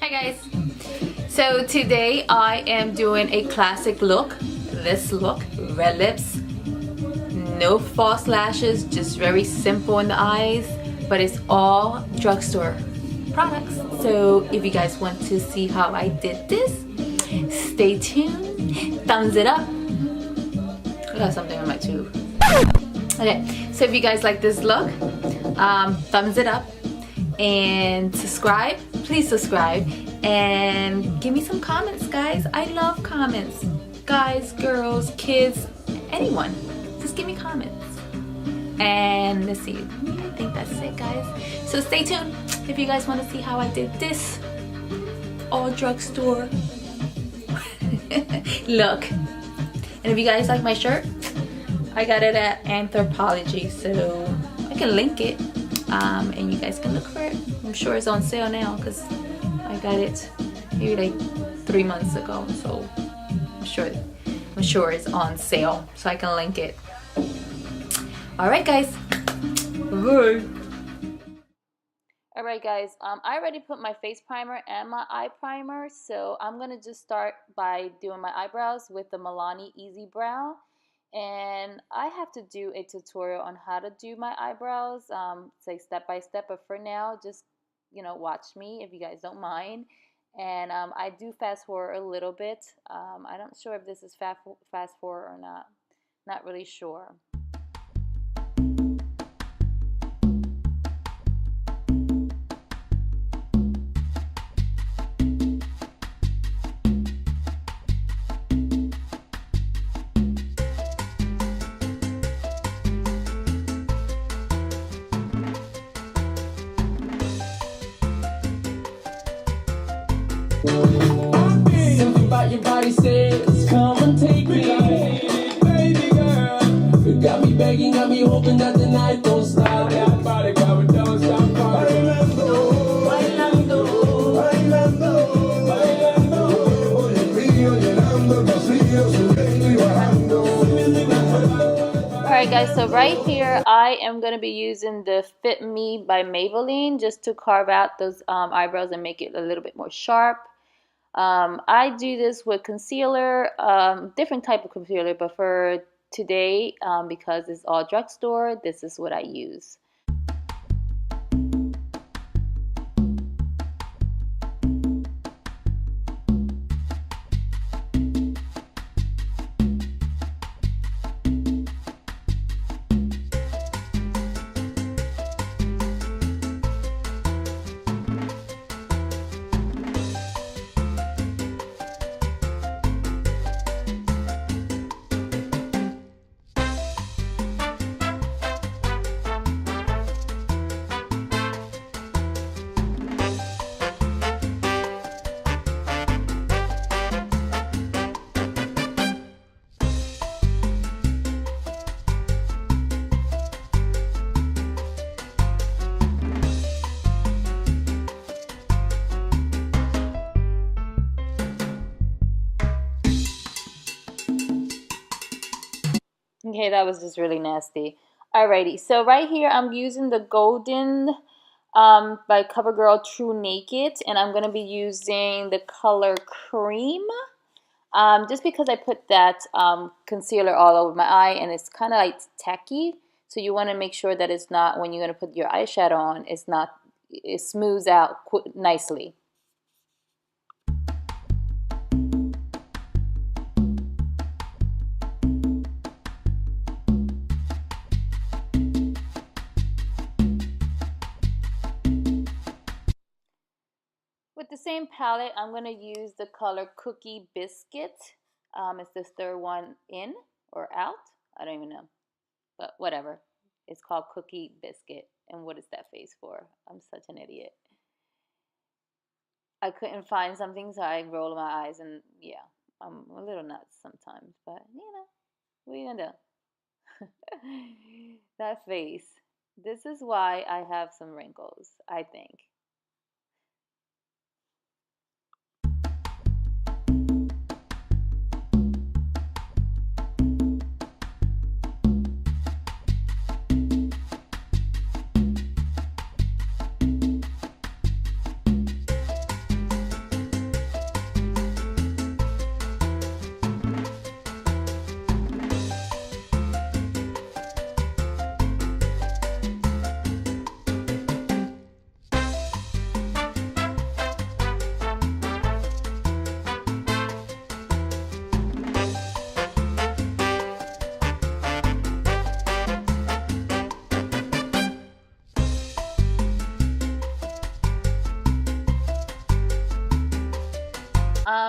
Hi guys, so today I am doing a classic look. This look, red lips, no false lashes, just very simple in the eyes, but it's all drugstore products. So if you guys want to see how I did this, stay tuned, thumbs it up. I got something on my tooth. Okay, so if you guys like this look, thumbs it up and subscribe. Please subscribe and give me some comments, guys. I love comments. Guys, girls, kids, anyone. Just give me comments. And let's see. I think that's it, guys. So stay tuned if you guys want to see how I did this all drugstore look. And if you guys like my shirt, I got it at Anthropology, so I can link it. And you guys can look for it. I'm sure it's on sale now because I got it maybe like 3 months ago, so I'm sure it's on sale, so I can link it. All right, guys. Bye. All right, guys. I already put my face primer and my eye primer, so I'm gonna just start by doing my eyebrows with the Milani Easy Brow. And I have to do a tutorial on how to do my eyebrows, say step by step, but for now, just, you know, watch me if you guys don't mind. And I do fast forward a little bit. I'm not sure if this is fast forward or not really sure. Something about your body says, come and take me, baby girl. You got me begging, got me hoping that the night don't stop. That body got me don't stop. Bailando, bailando, bailando, bailando. Hoy el río llenando el vacío, subiendo y bajando. Alright guys, so right here I am going to be using the Fit Me by Maybelline just to carve out those eyebrows and make it a little bit more sharp. I do this with concealer, different type of concealer, but for today, because it's all drugstore, this is what I use. Okay, that was just really nasty. Alrighty, so right here I'm using the Golden by CoverGirl True Naked, and I'm going to be using the color Cream. Just because I put that concealer all over my eye and it's kind of like tacky, so you want to make sure that it's not, when you're going to put your eyeshadow on, it smooths out nicely. With the same palette, I'm going to use the color Cookie Biscuit. It's the third one in or out. I don't even know. But whatever. It's called Cookie Biscuit. And what is that face for? I'm such an idiot. I couldn't find something, so I rolled my eyes. And yeah, I'm a little nuts sometimes. But, you know, what are you going to do? That face. This is why I have some wrinkles, I think.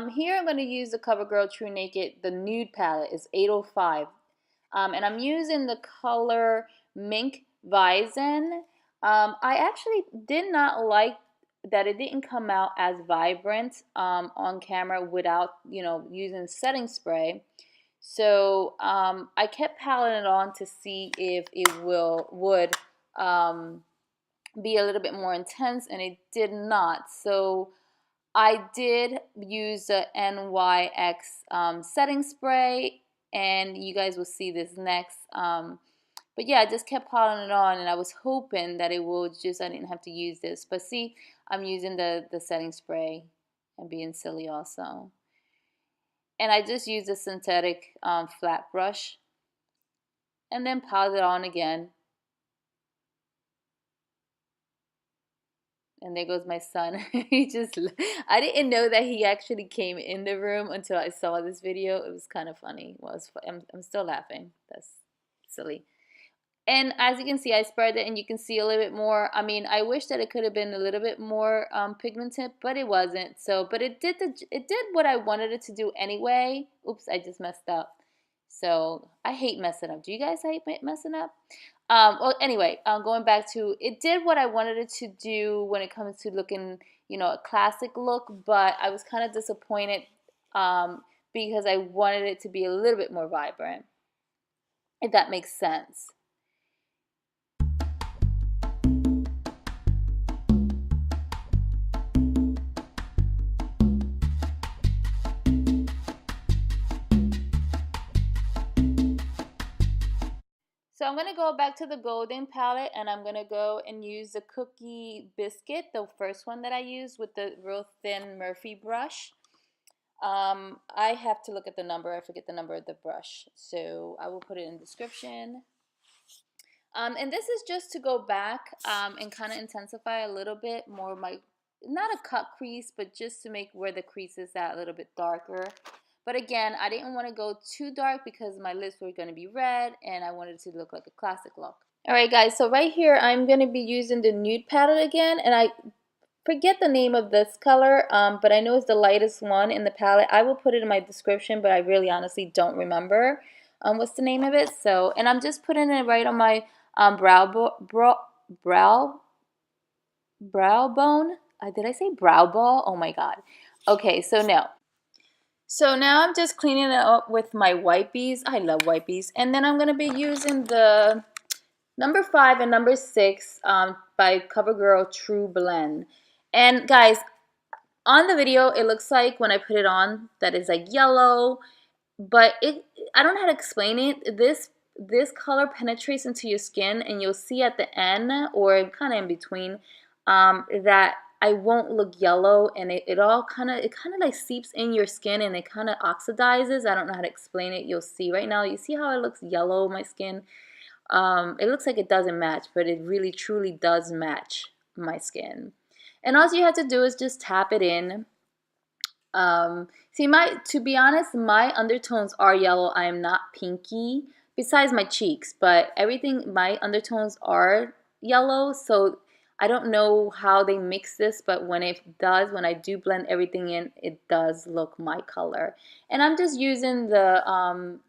Here I'm going to use the CoverGirl True Naked. The Nude palette is 805. And I'm using the color Mink Vison. I actually did not like that it didn't come out as vibrant on camera without, using setting spray. So I kept paleting it on to see if it would be a little bit more intense, and it did not. So I did use the NYX setting spray, and you guys will see this next. But yeah, I just kept piling it on, and I was hoping that it will I didn't have to use this. But see, I'm using the setting spray and being silly also. And I just used a synthetic flat brush and then piled it on again. And there goes my son. I didn't know that he actually came in the room until I saw this video. It was kind of funny. Well, I'm still laughing. That's silly. And as you can see, I spread it, and you can see a little bit more. I mean, I wish that it could have been a little bit more pigmented, but it wasn't. So, but it did what I wanted it to do anyway. Oops, I just messed up. So I hate messing up. Do you guys hate messing up? Well, anyway, going back to, it did what I wanted it to do when it comes to looking, a classic look, but I was kind of disappointed because I wanted it to be a little bit more vibrant, if that makes sense. So I'm going to go back to the golden palette, and I'm going to go and use the Cookie Biscuit, the first one that I used, with the real thin Morphe brush. I have to look at the number. I forget the number of the brush, so I will put it in the description. And this is just to go back and kind of intensify a little bit more of my, not a cut crease, but just to make where the crease is at a little bit darker. But again, I didn't want to go too dark because my lips were going to be red, and I wanted it to look like a classic look. Alright guys, so right here I'm going to be using the Nude palette again, and I forget the name of this color, but I know it's the lightest one in the palette. I will put it in my description, but I really honestly don't remember what's the name of it. So, and I'm just putting it right on my brow bone. Did I say brow ball? Oh my god. Okay, so no. So now I'm just cleaning it up with my wipies. I love wipies. And then I'm going to be using the number 5 and number 6 by CoverGirl True Blend. And guys, on the video, it looks like when I put it on that it's like yellow. But I don't know how to explain it. This color penetrates into your skin, and you'll see at the end, or kind of in between, that I won't look yellow, and it kind of like seeps in your skin, and it kind of oxidizes. I don't know how to explain it. You'll see right now. You see how it looks yellow, my skin? It looks like it doesn't match, but it really truly does match my skin. And all you have to do is just tap it in. See, to be honest, my undertones are yellow. I am not pinky, besides my cheeks, but everything, my undertones are yellow, so I don't know how they mix this, but when I do blend everything in, it does look my color. And I'm just using the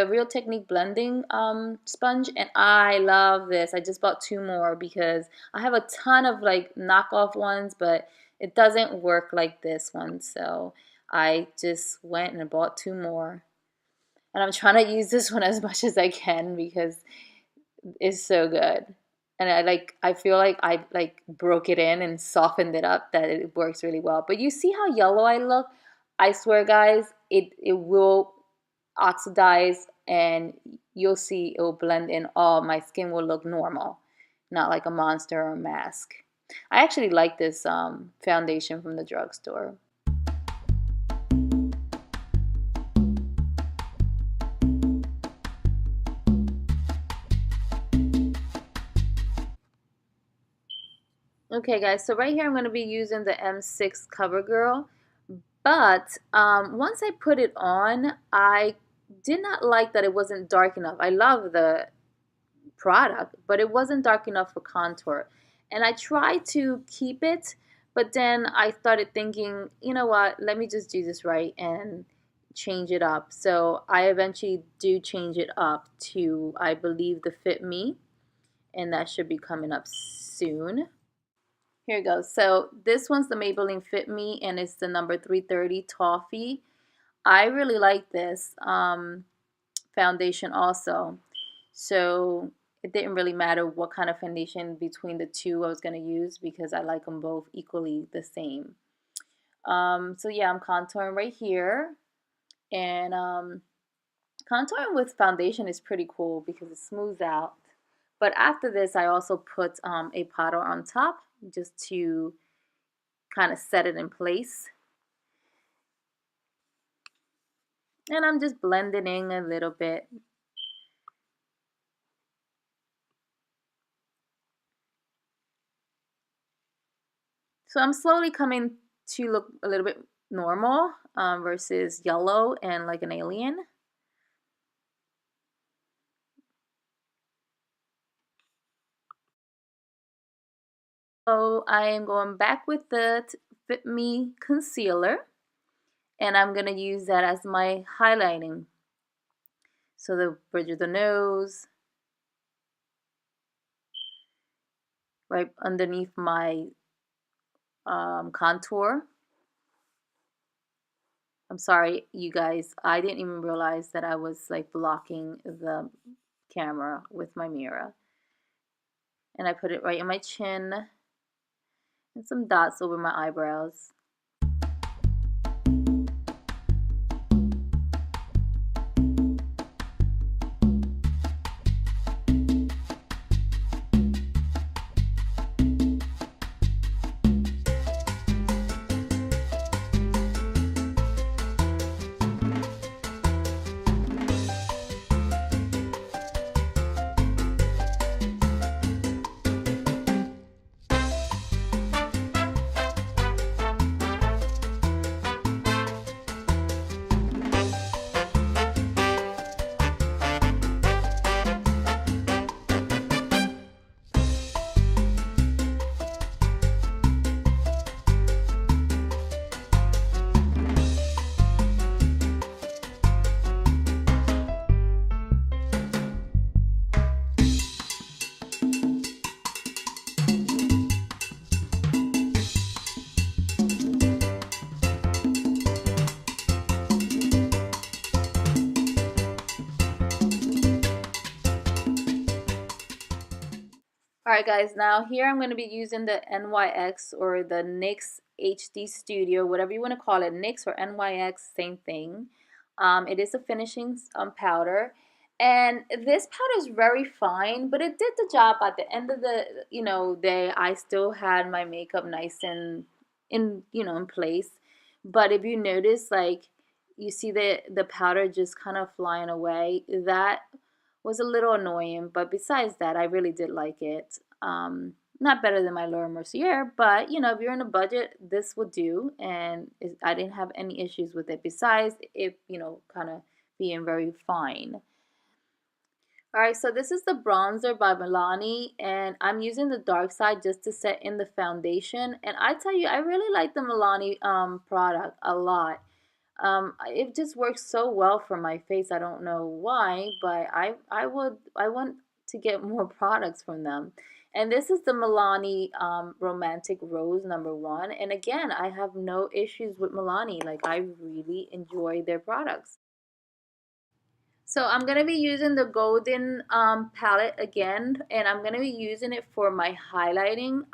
Real Technique blending sponge, and I love this. I just bought 2 more because I have a ton of like knockoff ones, but it doesn't work like this one, so I just went and bought 2 more. And I'm trying to use this one as much as I can because it's so good. And I feel like I broke it in and softened it up, that it works really well. But you see how yellow I look? I swear guys, it will oxidize, and you'll see it will blend in. Oh, my skin will look normal, not like a monster or a mask. I actually like this foundation from the drugstore. Okay guys, so right here I'm going to be using the M6 CoverGirl, but once I put it on, I did not like that it wasn't dark enough. I love the product, but it wasn't dark enough for contour. And I tried to keep it, But then I started thinking, you know what, let me just do this right and change it up. So I eventually do change it up to, I believe, the Fit Me, and that should be coming up soon. Here it goes. So this one's the Maybelline Fit Me, and it's the number 330 Toffee. I really like this foundation also. So it didn't really matter what kind of foundation between the two I was going to use because I like them both equally the same. So yeah, I'm contouring right here. And contouring with foundation is pretty cool because it smooths out. But after this, I also put a powder on top just to kind of set it in place. And I'm just blending in a little bit. So I'm slowly coming to look a little bit normal versus yellow and like an alien. So I am going back with the Fit Me concealer, and I'm going to use that as my highlighting. So the bridge of the nose, right underneath my contour. I'm sorry, you guys, I didn't even realize that I was like blocking the camera with my mirror. And I put it right in my chin and some dots over my eyebrows. Alright guys, now here I'm going to be using the NYX or the NYX HD Studio, whatever you want to call it, NYX or NYX, same thing. It is a finishing powder, and this powder is very fine, but it did the job. At the end of the day, I still had my makeup nice and in place. But if you notice, like, you see the powder just kind of flying away, that was a little annoying, but besides that, I really did like it. Not better than my Laura Mercier, but if you're in a budget, this will do, and I didn't have any issues with it. Besides it, kind of being very fine. Alright, so this is the bronzer by Milani, and I'm using the dark side just to set in the foundation. And I tell you, I really like the Milani product a lot. It just works so well for my face. I don't know why, but I want to get more products from them. And this is the Milani Romantic Rose #1. And again, I have no issues with Milani. Like, I really enjoy their products. So I'm going to be using the golden palette again, and I'm going to be using it for my highlighting.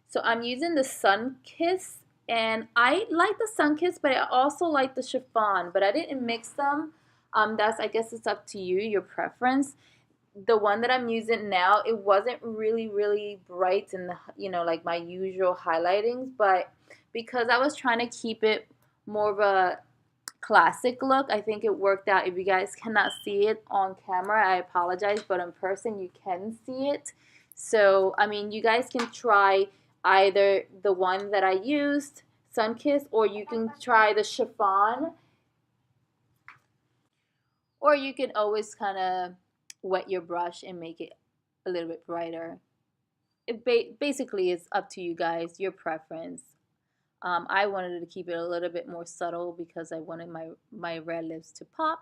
So I'm using the Sun Kiss, and I like the Sun Kiss, but I also like the Chiffon, but I didn't mix them. I guess it's up to you, your preference. The one that I'm using now, it wasn't really bright in the, like my usual highlightings, but because I was trying to keep it more of a classic look, I think it worked out. If you guys cannot see it on camera, I apologize, but in person you can see it. So I mean, you guys can try either the one that I used, Sunkissed, or you can try the Chiffon, or you can always kind of wet your brush and make it a little bit brighter. basically it's up to you guys, your preference. I wanted to keep it a little bit more subtle because I wanted my red lips to pop.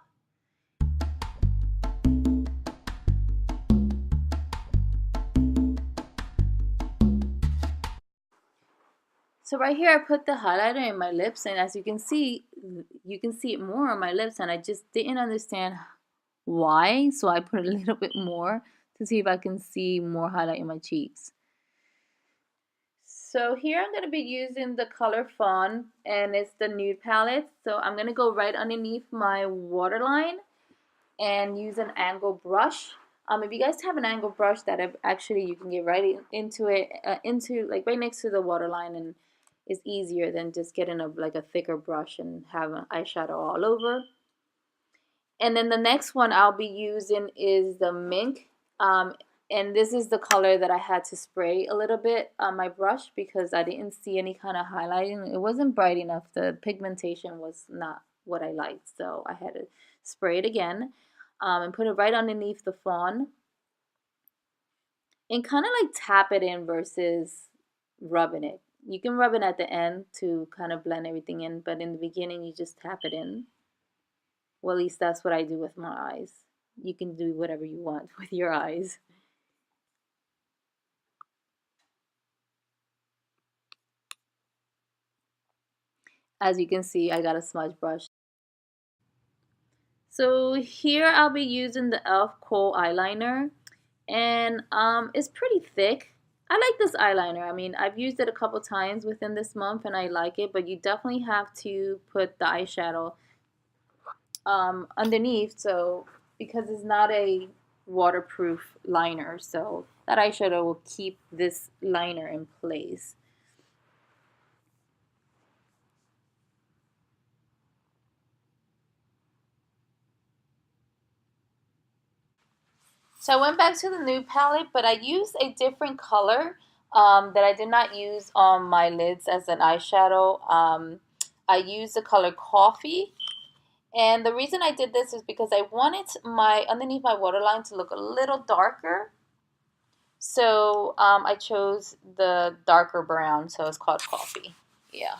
So right here I put the highlighter in my lips, and as you can see it more on my lips, and I just didn't understand why, so I put a little bit more to see if I can see more highlight in my cheeks. So here I'm going to be using the color Fawn, and it's the Nude palette. So I'm going to go right underneath my waterline and use an angle brush. If you guys have an angle brush that actually you can get right into it, like right next to the waterline, and it's easier than just getting like a thicker brush and have an eyeshadow all over. And then the next one I'll be using is the Mink. And this is the color that I had to spray a little bit on my brush because I didn't see any kind of highlighting. It wasn't bright enough. The pigmentation was not what I liked. So I had to spray it again and put it right underneath the Fawn. And kind of like tap it in versus rubbing it. You can rub it at the end to kind of blend everything in. But in the beginning, you just tap it in. Well, at least that's what I do with my eyes. You can do whatever you want with your eyes. As you can see, I got a smudge brush. So here I'll be using the e.l.f. Kohl eyeliner, and it's pretty thick. I like this eyeliner. I mean, I've used it a couple times within this month and I like it, but you definitely have to put the eyeshadow underneath, so because it's not a waterproof liner, so that eyeshadow will keep this liner in place. So I went back to the Nude palette, but I used a different color that I did not use on my lids as an eyeshadow. I used the color Coffee. And the reason I did this is because I wanted my underneath my waterline to look a little darker. So I chose the darker brown, so it's called Coffee. Yeah.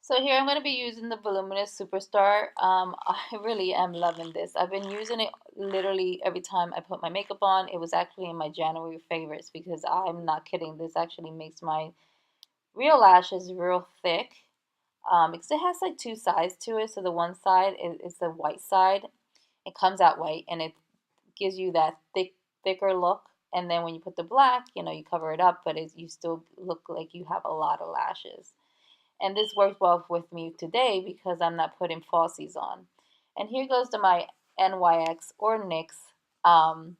So here I'm going to be using the Voluminous Superstar. I really am loving this. I've been using it literally every time I put my makeup on. It was actually in my January favorites because I'm not kidding. This actually makes my real lashes real thick. Because it has like two sides to it. So the one side is the white side. It comes out white and it gives you that thicker look. And then when you put the black, you know, you cover it up, but you still look like you have a lot of lashes. And this works well with me today because I'm not putting falsies on. And here goes to my NYX or NYX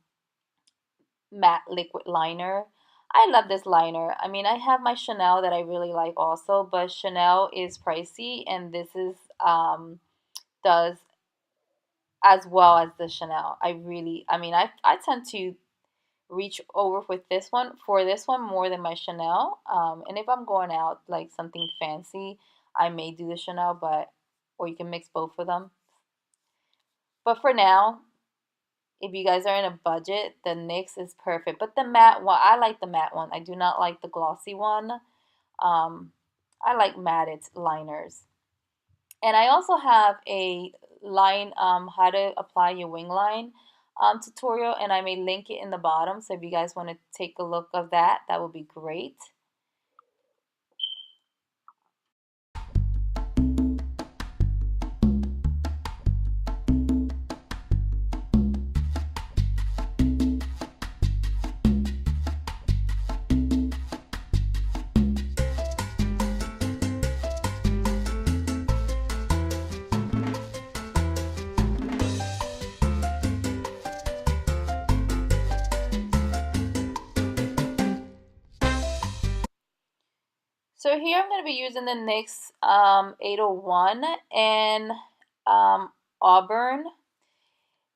Matte Liquid Liner. I love this liner. I mean, I have my Chanel that I really like also, but Chanel is pricey, and this is does as well as the Chanel. I mean, I tend to reach over with this one more than my Chanel. And if I'm going out like something fancy, I may do the Chanel, or you can mix both of them. But for now, if you guys are in a budget, the NYX is perfect. But the matte one, I like the matte one. I do not like the glossy one. I like matted liners. And I also have a line, how to apply your wing line tutorial, and I may link it in the bottom. So if you guys want to take a look of that, that would be great. So here I'm going to be using the NYX 801, and Auburn.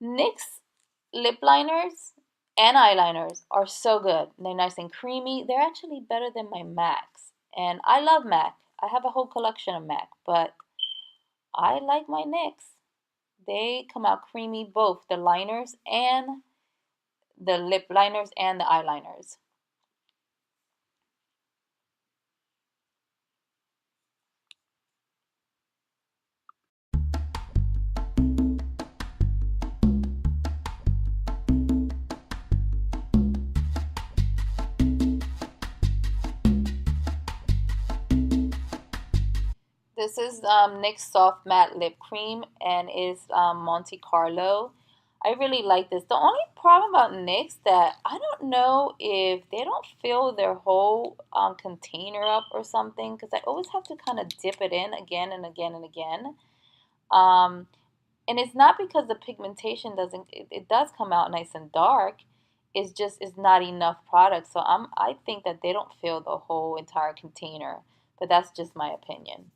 NYX lip liners and eyeliners are so good. They're nice and creamy. They're actually better than my MACs. And I love MAC. I have a whole collection of MAC, but I like my NYX. They come out creamy, both the liners and the lip liners and the eyeliners. This is NYX Soft Matte Lip Cream and is Monte Carlo. I really like this. The only problem about NYX that I don't know if they don't fill their whole container up or something, because I always have to kind of dip it in again and again and again. And it's not because the pigmentation doesn't, it does come out nice and dark. It's just, it's not enough product. So I think that they don't fill the whole entire container, but that's just my opinion.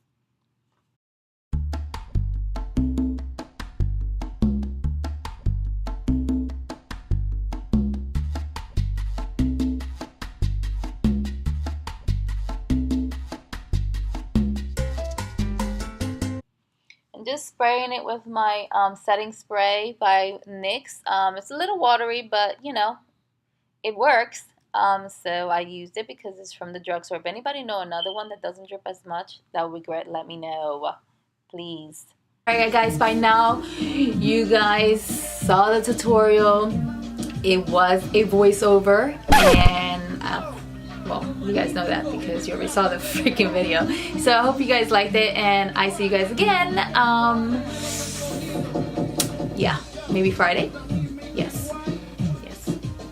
Just spraying it with my setting spray by NYX. It's a little watery, but you know, it works. So I used it because it's from the drugstore. If anybody know another one that doesn't drip as much, that would be great. Let me know, please. Alright guys, by now you guys saw the tutorial. It was a voiceover, and well, you guys know that because you already saw the freaking video. So I hope you guys liked it, and I see you guys again. Yeah, maybe Friday. Yes.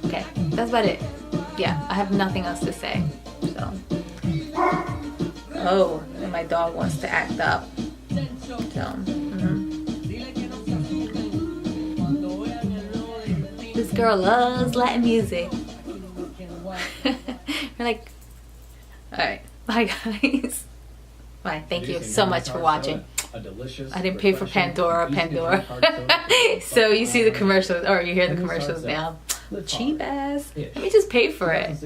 Okay, that's about it. Yeah, I have nothing else to say. So, oh, and my dog wants to act up. So, this girl loves Latin music. We're like, alright, bye guys. Bye, thank you so much for watching. I didn't pay for Pandora. So you see the commercials, or you hear the commercials now. Cheap ass. Let me just pay for it.